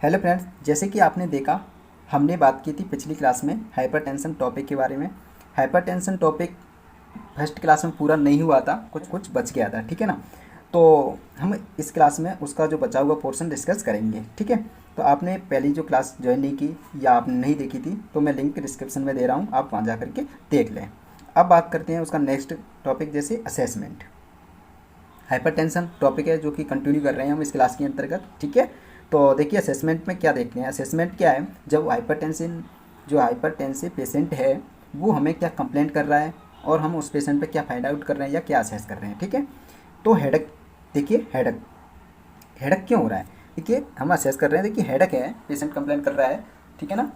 Hello friends, जैसे कि आपने देखा हमने बात की थी पिछली क्लास में हाइपरटेंशन टॉपिक के बारे में। हाइपरटेंशन टॉपिक फर्स्ट क्लास में पूरा नहीं हुआ था, कुछ कुछ बच गया था, ठीक है ना। तो हम इस क्लास में उसका जो बचा हुआ पोर्शन डिस्कस करेंगे, ठीक है। तो आपने पहली जो क्लास ज्वाइन नहीं की या आपने नहीं देखी थी तो मैं लिंक डिस्क्रिप्शन में दे रहा हूँ, आप वहाँ जा करके देख लें। अब बात करते हैं उसका नेक्स्ट टॉपिक, जैसे असेसमेंट। हाइपरटेंशन टॉपिक है जो कि कंटिन्यू कर रहे हैं हम इस क्लास के अंतर्गत, ठीक है। तो देखिए असेसमेंट में क्या देखते हैं। असेसमेंट क्या है, जब हाइपरटेंसिव पेशेंट है वो हमें क्या कंप्लेंट कर रहा है और हम उस पेशेंट पे क्या फाइंड आउट कर रहे हैं या क्या असेस कर रहे हैं, ठीक है। तो हेडक, देखिए हेडक हेडक क्यों हो रहा है, देखिए हम असेस कर रहे हैं। देखिए हेडक है, पेशेंट कंप्लेंट कर रहा है, ठीक है ना।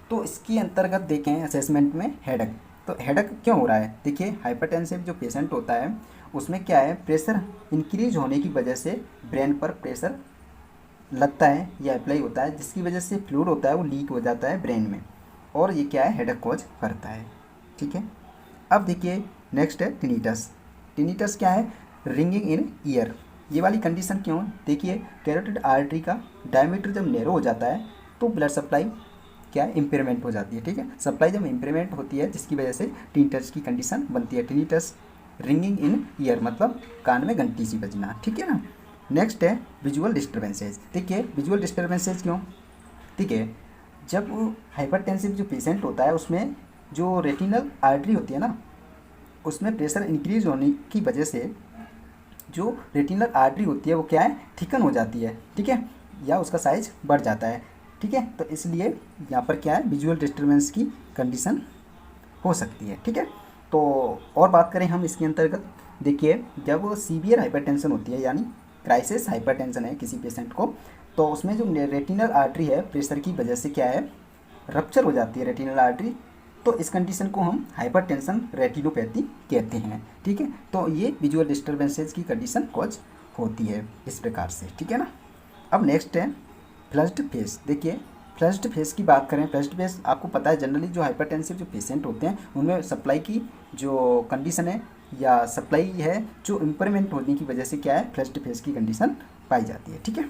तो इसके अंतर्गत देखें असेसमेंट में हेडक, तो हेडक क्यों हो रहा है। देखिए हाइपरटेंसिव जो पेशेंट होता है उसमें क्या है, प्रेशर इंक्रीज होने की वजह से ब्रेन पर प्रेशर लगता है या अप्लाई होता है, जिसकी वजह से फ्लूइड होता है वो लीक हो जाता है ब्रेन में, और ये क्या है, हेडक कॉज करता है, ठीक है। अब देखिए नेक्स्ट है टिनिटस। टिनिटस क्या है, रिंगिंग इन ईयर। ये वाली कंडीशन क्यों, देखिए कैरोटिड आर्टरी का डायमीटर जब नैरो हो जाता है तो ब्लड सप्लाई क्या है, इम्पेयरमेंट हो जाती है, ठीक है। सप्लाई जब इम्पेयरमेंट होती है जिसकी वजह से टिनिटस की कंडीशन बनती है। टिनिटस रिंगिंग इन ईयर मतलब कान में घंटी सी बजना, ठीक है ना। नेक्स्ट है विजुअल डिस्टर्बेंसेज। देखिए विजुअल डिस्टर्बेंसेज क्यों, ठीक है, जब हाइपरटेंसिव जो पेशेंट होता है उसमें जो रेटिनल आर्टरी होती है ना, उसमें प्रेशर इंक्रीज होने की वजह से जो रेटिनल आर्टरी होती है वो क्या है, थिकन हो जाती है, ठीक है, या उसका साइज बढ़ जाता है, ठीक है। तो इसलिए यहाँ पर क्या है, विजुअल डिस्टर्बेंस की कंडीशन हो सकती है, ठीक है। तो और बात करें हम इसके अंतर्गत, देखिए जब सीवियर हाइपरटेंशन होती है यानी क्राइसिस हाइपरटेंशन है किसी पेशेंट को, तो उसमें जो रेटिनल आर्टरी है प्रेशर की वजह से क्या है, रप्चर हो जाती है रेटिनल आर्टरी। तो इस कंडीशन को हम हाइपरटेंशन रेटिनोपैथी कहते हैं, ठीक है। तो ये विजुअल डिस्टर्बेंसेज की कंडीशन कॉज होती है इस प्रकार से, ठीक है ना। अब नेक्स्ट है फ्लश्ड फेस। देखिए फ्लश्ड फेस की बात करें, फ्लश्ड फेस आपको पता है जनरली जो हाइपरटेंसिव जो पेशेंट होते हैं उनमें सप्लाई की जो कंडीशन है या सप्लाई है जो इम्पेयरमेंट होने की वजह से क्या है, फ्लश्ड फेस की कंडीशन पाई जाती है, ठीक है,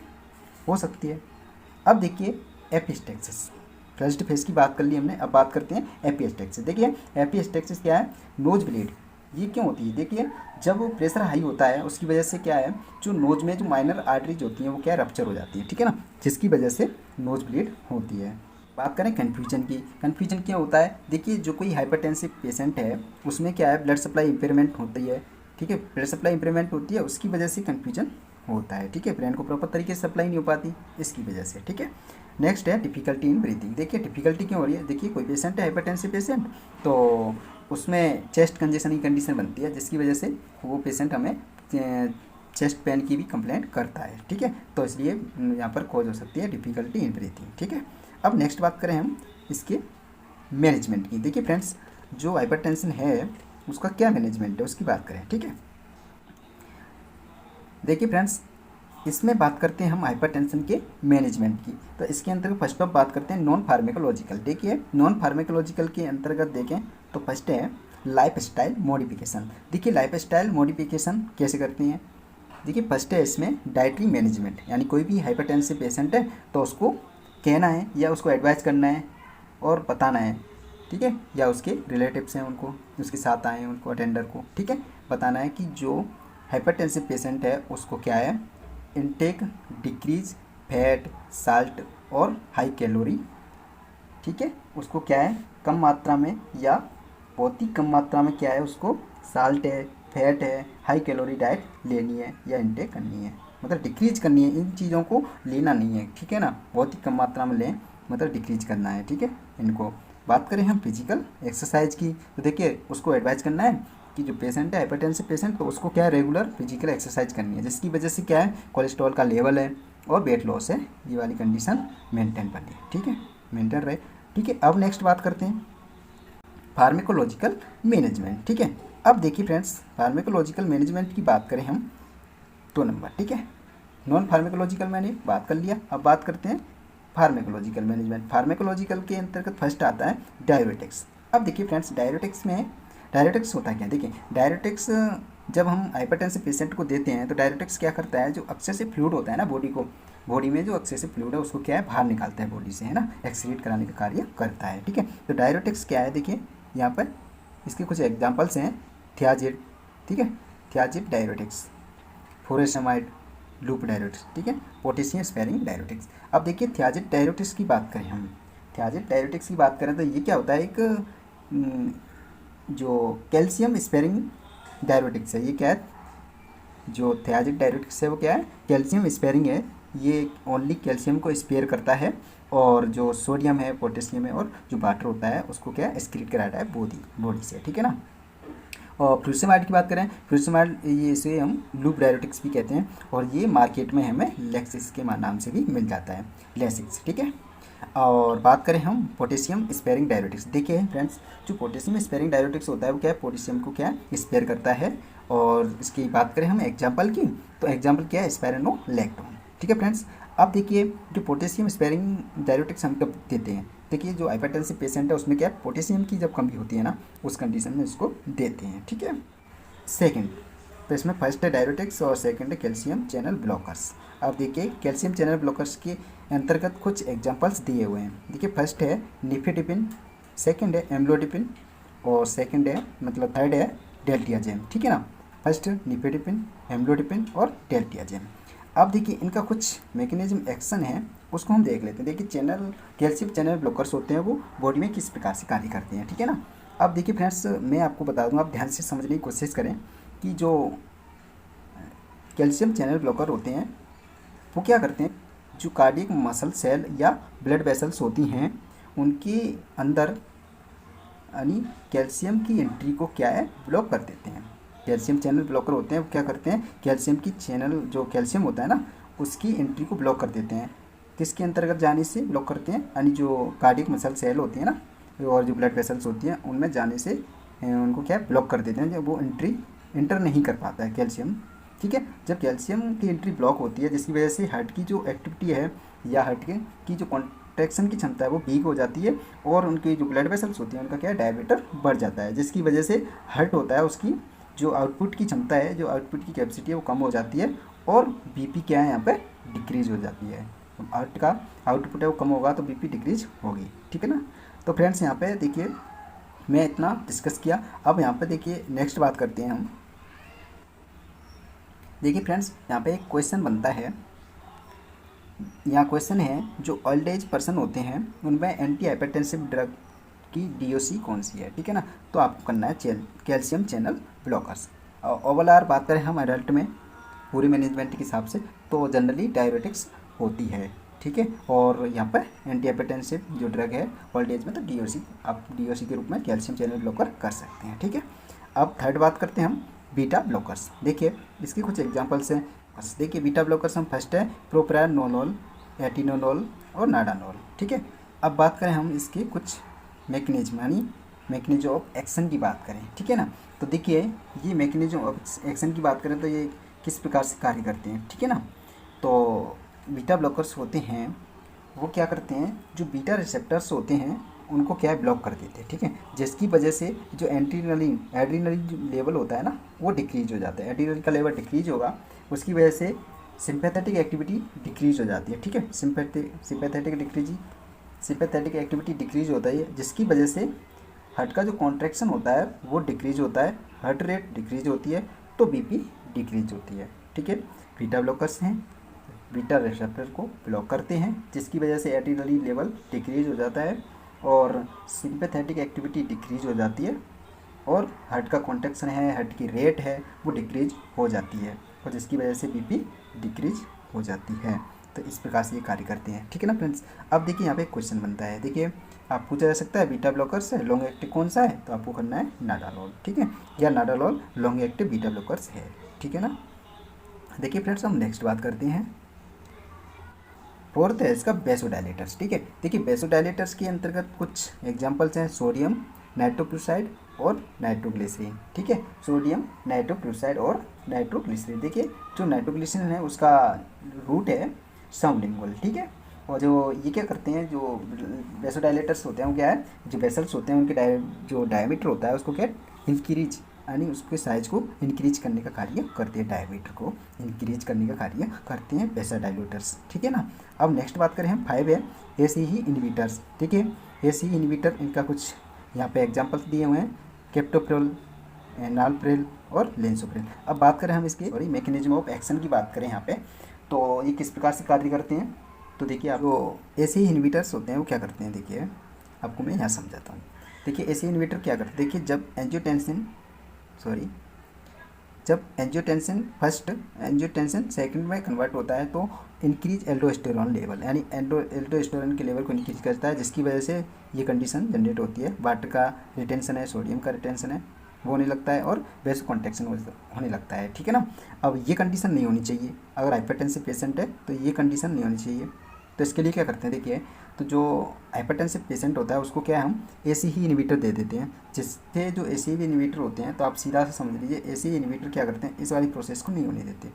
हो सकती है। अब देखिए एपिस्टेक्सिस, फ्लश्ड फेस की बात कर ली हमने, अब बात करते हैं एपिस्टेक्सिस। देखिए एपिस्टेक्सिस क्या है, नोज ब्लीड। ये क्यों होती है, देखिए जब प्रेशर हाई होता है उसकी वजह से क्या है, जो नोज में जो माइनर आर्टरीज होती हैं वो क्या है, रप्चर हो जाती है, ठीक है ना, जिसकी वजह से नोज ब्लीड होती है। बात करें कन्फ्यूजन की, कन्फ्यूजन क्या होता है, देखिए जो कोई हाइपरटेंसिव पेशेंट है उसमें क्या है, ब्लड सप्लाई इम्पेयरमेंट होती है, ठीक है, ब्लड सप्लाई इम्पेयरमेंट होती है, उसकी वजह से कन्फ्यूजन होता है, ठीक है, ब्रेन को प्रॉपर तरीके से सप्लाई नहीं हो पाती इसकी वजह से, ठीक है। नेक्स्ट है डिफिकल्टी इन ब्रीथिंग। देखिए डिफिकल्टी क्यों हो रही है, देखिए कोई पेशेंट है हाइपरटेंसिव पेशेंट, तो उसमें चेस्ट कंजेशन की कंडीशन बनती है जिसकी वजह से वो पेशेंट हमें चेस्ट पेन की भी कंप्लेंट करता है, ठीक है। तो इसलिए यहाँ पर कॉज हो सकती है डिफिकल्टी इन ब्रीथिंग, ठीक है। अब नेक्स्ट बात करें हम इसके मैनेजमेंट की। देखिए फ्रेंड्स जो हाइपरटेंशन है उसका क्या मैनेजमेंट है उसकी बात करें, ठीक है। देखिए फ्रेंड्स इसमें बात करते हैं हम हाइपरटेंशन के मैनेजमेंट की। तो इसके अंतर्गत फर्स्ट ऑफ बात करते हैं नॉन फार्मेकोलॉजिकल। देखिए नॉन फार्मेकोलॉजिकल के अंतर्गत देखें तो फर्स्ट है लाइफ स्टाइल मॉडिफिकेशन। देखिए लाइफ स्टाइल मॉडिफिकेशन कैसे करते हैं, देखिए फर्स्ट है इसमें डाइटरी मैनेजमेंट, यानी कोई भी हाइपरटेंसिव पेशेंट है तो उसको कहना है या उसको एडवाइस करना है और बताना है, ठीक है, या उसके रिलेटिव्स हैं उनको उसके साथ आए हैं उनको अटेंडर को, ठीक है, बताना है कि जो हाइपरटेंसिव पेशेंट है उसको क्या है, इनटेक डिक्रीज फैट साल्ट और हाई कैलोरी, ठीक है, उसको क्या है कम मात्रा में या बहुत ही कम मात्रा में क्या है उसको साल्ट है फैट है हाई कैलोरी डाइट लेनी है या इनटेक करनी है, मतलब डिक्रीज करनी है, इन चीज़ों को लेना नहीं है, ठीक है ना, बहुत ही कम मात्रा में लें मतलब डिक्रीज करना है, ठीक है इनको। बात करें हम फिजिकल एक्सरसाइज की, तो देखिए उसको एडवाइस करना है कि जो पेशेंट है हाइपरटेंसिव पेशेंट तो उसको क्या है रेगुलर फिजिकल एक्सरसाइज करनी है, जिसकी वजह से क्या है कोलेस्ट्रॉल का लेवल है और वेट लॉस है, ये वाली कंडीशन मेंटेन बनी, ठीक है, मेंटेन रहे, ठीक है। अब नेक्स्ट बात करते हैं फार्मेकोलॉजिकल मैनेजमेंट, ठीक है। अब देखिए फ्रेंड्स फार्मेकोलॉजिकल मैनेजमेंट की बात करें हम 2 नंबर, ठीक है, नॉन फार्मेकोलॉजिकल मैंने बात कर लिया, अब बात करते हैं फार्मेकोलॉजिकल मैनेजमेंट। फार्मेकोलॉजिकल के अंतर्गत फर्स्ट आता है डायरेटिक्स। अब देखिए फ्रेंड्स डायरेटिक्स होता है क्या, देखिए डायरेटिक्स जब हम हाइपरटेंसिव पेशेंट को देते हैं तो डायरेटिक्स क्या करता है, जो अक्सर से फ्लूइड होता है ना बॉडी को बॉडी में जो एक्सेसिव फ्लूइड है उसको क्या है बाहर निकालता है बॉडी से, है ना, एक्सक्रीट कराने का कार्य करता है। ठीक है, तो डायरेटिक्स क्या है देखिए यहाँ पर इसके कुछ एग्जाम्पल्स हैं। थियाजिड, ठीक है, थियाजिड डायरेटिक्स, फुरेसमाइड, लूप डायरेटिक्स, ठीक है, पोटेशियम स्पेयरिंग डायरेटिक्स। अब देखिए थियाजिड डायरेटिक्स की बात करें हम, थियाजिड डायरेटिक्स की बात करें तो ये क्या होता है, एक जो कैल्शियम स्पेयरिंग डायरेटिक्स है। ये क्या है, जो थियाजिड डायरेटिक्स है वो क्या है, कैल्शियम स्पेयरिंग है। ये ओनली कैल्शियम को स्पेयर करता है और जो सोडियम है, पोटेशियम है और जो वाटर होता है उसको क्या एक्सक्रीट कराता है बॉडी से, ठीक है ना। और फ्यूसेमाइड की बात करें, फ्यूसेमाइड ये इसे हम लूप डायरेटिक्स भी कहते हैं और ये मार्केट में हमें लेक्सिस के नाम से भी मिल जाता है, लेसिक्स, ठीक है। और बात करें हम पोटेशियम स्पेयरिंग डायरेटिक्स, देखिए फ्रेंड्स जो पोटेशियम स्पेयरिंग डायरेटिक्स होता है वो क्या है, पोटेशियम को क्या स्पेयर करता है। और इसकी बात करें हम एग्जाम्पल की, तो एग्जाम्पल क्या है, स्पायरोनोलैक्टोन, ठीक है फ्रेंड्स। अब देखिए जो पोटेशियम स्पेयरिंग डायरेटिक्स हम कब देते हैं, देखिए जो हाइपरटेंसिव पेशेंट है उसमें क्या है, पोटेशियम की जब कमी होती है ना उस कंडीशन में उसको देते हैं, ठीक है। सेकंड, तो इसमें फर्स्ट है डायरेटिक्स और सेकंड है कैल्शियम चैनल ब्लॉकर्स। अब देखिए कैल्शियम चैनल ब्लॉकर्स के अंतर्गत कुछ एग्जांपल्स दिए हुए हैं। देखिए फर्स्ट है निफेडिपिन, सेकंड है एम्लोडिपिन और सेकंड है मतलब थर्ड है डेल्टियाजेम, ठीक है ना। फर्स्ट निफेडिपिन, एम्लोडिपिन और डेल्टियाजेम। अब देखिए इनका कुछ मैकेनिज्म एक्शन है उसको हम देख लेते हैं। देखिए चैनल कैल्शियम चैनल ब्लॉकर्स होते हैं वो बॉडी में किस प्रकार से कार्य करते हैं, ठीक है ना। अब देखिए फ्रेंड्स मैं आपको बता दूंगा, आप ध्यान से समझने की कोशिश करें कि जो कैल्शियम चैनल ब्लॉकर होते हैं वो क्या करते हैं, जो कार्डियक मसल सेल या ब्लड वेसल्स होती हैं उनके अंदर यानी कैल्शियम की एंट्री को क्या है ब्लॉक कर देते हैं। कैल्शियम चैनल ब्लॉकर होते हैं वो क्या करते हैं, कैल्शियम की चैनल जो कैल्शियम होता है ना उसकी एंट्री को ब्लॉक कर देते हैं। किसके अंतर्गत जाने से ब्लॉक करते हैं, यानी जो कार्डियक मसल सेल होती है ना और जो ब्लड वेसल्स होती हैं उनमें जाने से उनको क्या ब्लॉक कर देते हैं, जब वो इंटर नहीं कर पाता है कैल्शियम, ठीक है। जब कैल्शियम की एंट्री ब्लॉक होती है जिसकी वजह से हार्ट की जो एक्टिविटी है या हार्ट की जो कॉन्ट्रैक्शन की क्षमता है वो वीक हो जाती है और उनकी जो ब्लड वेसल्स होती हैं उनका क्या डायमीटर बढ़ जाता है, जिसकी वजह से हार्ट होता है उसकी जो आउटपुट की क्षमता है, जो आउटपुट की कैपेसिटी है वो कम हो जाती है और बीपी क्या है यहाँ पे डिक्रीज हो जाती है। हार्ट का आउटपुट है वो कम होगा तो बीपी डिक्रीज होगी, ठीक है ना। तो फ्रेंड्स यहाँ पे देखिए मैं इतना डिस्कस किया। अब यहाँ पे देखिए नेक्स्ट बात करते हैं हम। देखिए फ्रेंड्स यहाँ पे एक क्वेश्चन बनता है, यहाँ क्वेश्चन है जो ओल्ड एज पर्सन होते हैं उनमें एंटी हाइपरटेंसिव ड्रग की डीओसी कौन सी है, ठीक है ना। तो आपको करना है कैल्शियम चैनल ब्लॉकर्स। ओवरऑल बात करें हम एडल्ट में पूरी मैनेजमेंट के हिसाब से तो जनरली डायरेटिक्स होती है, ठीक है। और यहाँ पर एंटी हाइपरटेंसिव जो ड्रग है ओल्ड एज में तो डीओसी, आप डीओसी के रूप में कैल्शियम चैनल ब्लॉकर कर सकते हैं, ठीक है। अब थर्ड बात करते हैं हम बीटा ब्लॉकर्स। देखिए इसके कुछ एग्जांपल्स हैं। बस देखिए बीटा ब्लॉकर्स हम फर्स्ट है प्रोप्रानोलोल, एटिनोलोल और नाडानोल, ठीक है। अब बात करें हम इसके कुछ मैकेनिज्म यानी मैकेनिज्म ऑफ एक्शन की बात करें, ठीक है ना। तो देखिए ये मैकेनिज्म ऑफ एक्शन की बात करें तो ये किस प्रकार से कार्य करते हैं, ठीक है ना। तो बीटा ब्लॉकर्स होते हैं वो क्या करते हैं, जो बीटा रिसेप्टर्स होते हैं उनको क्या है ब्लॉक कर देते हैं, ठीक है। जिसकी वजह से जो एड्रीनलिन लेवल होता है ना वो डिक्रीज हो जाता है। एड्रीनलिन का लेवल डिक्रीज होगा उसकी वजह से सिंपैथेटिक एक्टिविटी डिक्रीज हो जाती है, ठीक है। सिंपैथेटिक एक्टिविटी डिक्रीज होता है जिसकी वजह से हार्ट का जो कॉन्ट्रैक्शन होता है वो डिक्रीज होता है, हार्ट रेट डिक्रीज होती है तो बीपी डिक्रीज होती है, ठीक है। बीटा ब्लॉकर्स हैं, बीटा रिसेप्टर को ब्लॉक करते हैं जिसकी वजह से एड्रेनलिन लेवल डिक्रीज हो जाता है और सिंपैथेटिक एक्टिविटी डिक्रीज हो जाती है और हार्ट का कॉन्ट्रैक्शन है, हार्ट की रेट है वो डिक्रीज हो जाती है और जिसकी वजह से बीपी डिक्रीज हो जाती है। तो इस प्रकार से ये कार्य करते हैं, ठीक है ना फ्रेंड्स। अब देखिए यहाँ पे एक क्वेश्चन बनता है, देखिए आप पूछा जा सकता है बीटा ब्लॉकर्स है लॉन्ग एक्टिव कौन सा है, तो आपको करना है नाडालोल, ठीक है, या नाडालोल लॉन्ग एक्टिव बीटा ब्लॉकर्स है, ठीक है ना। देखिए फ्रेंड्स हम नेक्स्ट बात करते हैं। फोर्थ है इसका बेसोडाइलेटर्स, ठीक है। देखिए बेसोडाइलेटर्स के अंतर्गत कुछ एग्जांपल्स हैं सोडियम नाइट्रोक्लोराइड और नाइट्रोग्लिसरीन, ठीक है। सोडियम नाइट्रोक्लोराइड और नाइट्रोग्लिसरीन। देखिए जो नाइट्रोग्लिसरीन है उसका रूट है सबलिंगुअल, ठीक है। और जो ये क्या करते हैं, जो बेसोडाइलेटर्स होते हैं वो क्या है, जो वेसल्स होते हैं उनके जो डायमीटर होता है उसको क्या इंक्रीज यानी उसके साइज को इंक्रीज करने का कार्य करते हैं, डायमीटर को इंक्रीज करने का कार्य करते हैं वैसा डायल्यूटर्स, ठीक है ना। अब नेक्स्ट बात करें हम 5 है एसी ही इन्हीबिटर्स, ठीक है। एसी ही इन्हीबिटर, इनका कुछ यहाँ पे एग्जांपल्स दिए हुए हैं, कैप्टोप्रिल, एनालप्रिल और लेंसोप्रिल। अब बात करें हम इसके मैकेनिज्म ऑफ एक्शन की बात करें यहाँ पे, तो ये किस प्रकार से कार्य करते हैं। तो देखिए, आप जो एसी इन्हीबिटर्स होते हैं वो क्या करते हैं, देखिए आपको मैं यहाँ समझाता हूँ। देखिए एसी इन्हीबिटर क्या करते हैं, देखिए जब एंजियोटेंसिन फर्स्ट एंजियोटेंसिन सेकंड में कन्वर्ट होता है तो इंक्रीज एल्डोस्टेरॉन लेवल, यानी एल्डोस्टेरॉन के लेवल को इंक्रीज करता है, जिसकी वजह से ये कंडीशन जनरेट होती है। वाटर का रिटेंशन है, सोडियम का रिटेंशन है, वो होने लगता है और वेसो कॉन्ट्रैक्शन होने लगता है, ठीक है ना। अब ये कंडीशन नहीं होनी चाहिए, अगर हाइपरटेंसिव पेशेंट है तो ये कंडीशन नहीं होनी चाहिए। तो इसके लिए क्या करते हैं, देखिए तो जो हाइपरटेंसिव पेशेंट होता है उसको क्या है, हम एसी ही इन्हीबिटर दे देते हैं, जिससे जो एसी इन्हीबिटर होते हैं, तो आप सीधा से समझ लीजिए एसी इन्हीबिटर क्या करते हैं, इस वाली प्रोसेस को नहीं होने देते,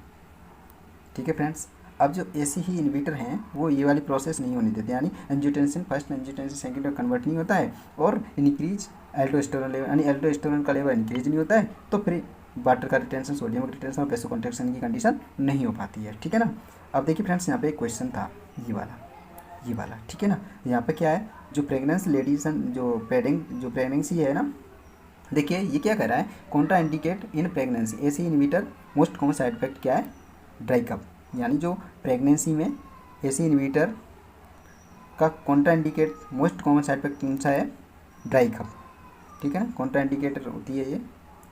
ठीक है फ्रेंड्स। अब जो एसी ही इन्हीबिटर हैं वो ये वाली प्रोसेस नहीं होने देते, यानी एंजियोटेंसिन फर्स्ट एंजियोटेंसिन सेकंड में कन्वर्ट नहीं होता है और इंक्रीज एल्डोस्टेरॉन लेवल, यानी एल्डोस्टेरॉन का लेवल इंक्रीज नहीं होता है, तो फिर वाटर का रिटेंशन, सोडियम का रिटेंशन और वेसो कॉन्ट्रैक्शन की कंडीशन नहीं हो पाती है, ठीक है ना। अब देखिए फ्रेंड्स, यहाँ पे एक क्वेश्चन था ये वाला, ठीक है ना। यहाँ पे क्या है, जो प्रेगनेंस लेडीज जो प्रेगनेंसी है ना, देखिए ये क्या कह रहा है, Contra indicate in pregnancy AC inhibitor most common side effect क्या है, ड्राई कफ, यानी जो प्रेगनेंसी में एसी इन्हीबिटर का Contra indicate most common side effect कौन सा है, ड्राई कफ, ठीक है ना। कॉन्ट्रा इंडिकेटर होती है ये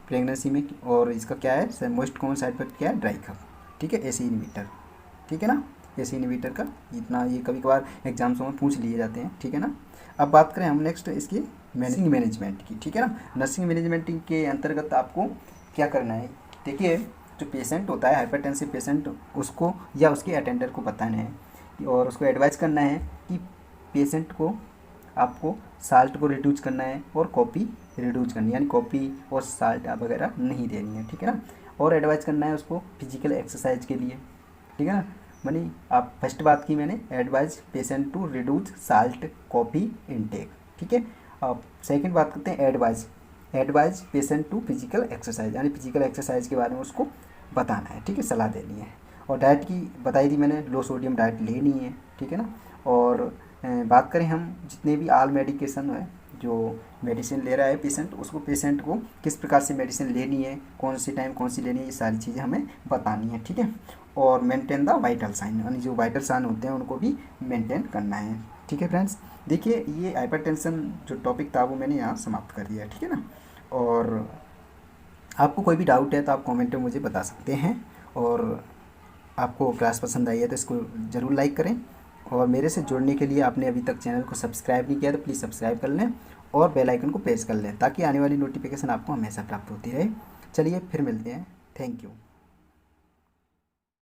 प्रेगनेंसी में, और इसका क्या है मोस्ट कॉमन साइड इफेक्ट क्या है, ड्राई कफ, ठीक है, एसी इन्हीबिटर, ठीक है ना। एसी इन्हीबिटर का इतना ये कभी कभार एग्जाम्सों में पूछ लिए जाते हैं, ठीक है ना। अब बात करें हम नेक्स्ट इसकी नर्सिंग मैनेजमेंट की, ठीक है ना। नर्सिंग मैनेजमेंट के अंतर्गत आपको क्या करना है, देखिए जो पेशेंट होता है हाइपरटेंसिव पेशेंट, उसको या उसके अटेंडर को बताना है और उसको एडवाइस करना है कि पेशेंट को आपको साल्ट को रिड्यूस करना है और कॉफ़ी रिड्यूस करनी है, यानी कॉफ़ी और साल्ट वगैरह नहीं देनी है, ठीक है ना। और एडवाइस करना है उसको फिजिकल एक्सरसाइज के लिए, ठीक है ना। मानी आप फर्स्ट बात की मैंने, advice patient to reduce salt coffee intake, ठीक है। अब सेकंड बात करते हैं advice patient to physical exercise, यानी फिजिकल एक्सरसाइज के बारे में उसको बताना है, ठीक है, सलाह देनी है। और डाइट की बताई थी मैंने, लो सोडियम डाइट लेनी है, ठीक है ना। और बात करें हम जितने भी आल मेडिकेशन है, जो मेडिसिन ले रहा है पेशेंट, उसको पेशेंट को किस प्रकार से मेडिसिन लेनी है, कौन सी टाइम कौन सी लेनी है, ये सारी चीज़ें हमें बतानी है, ठीक है। और मेंटेन द वाइटल साइन, यानी जो वाइटल साइन होते हैं उनको भी मेंटेन करना है, ठीक है फ्रेंड्स। देखिए ये हाइपरटेंशन जो टॉपिक था वो मैंने यहाँ समाप्त कर दिया, ठीक है ना। और आपको कोई भी डाउट है तो आप कमेंट में मुझे बता सकते हैं, और आपको क्लास पसंद आई है तो इसको ज़रूर लाइक करें, और मेरे से जुड़ने के लिए आपने अभी तक चैनल को सब्सक्राइब नहीं किया तो प्लीज़ सब्सक्राइब कर लें और बेल आइकन को प्रेस कर लें, ताकि आने वाली नोटिफिकेशन आपको हमेशा प्राप्त होती रहे। चलिए फिर मिलते हैं, थैंक यू।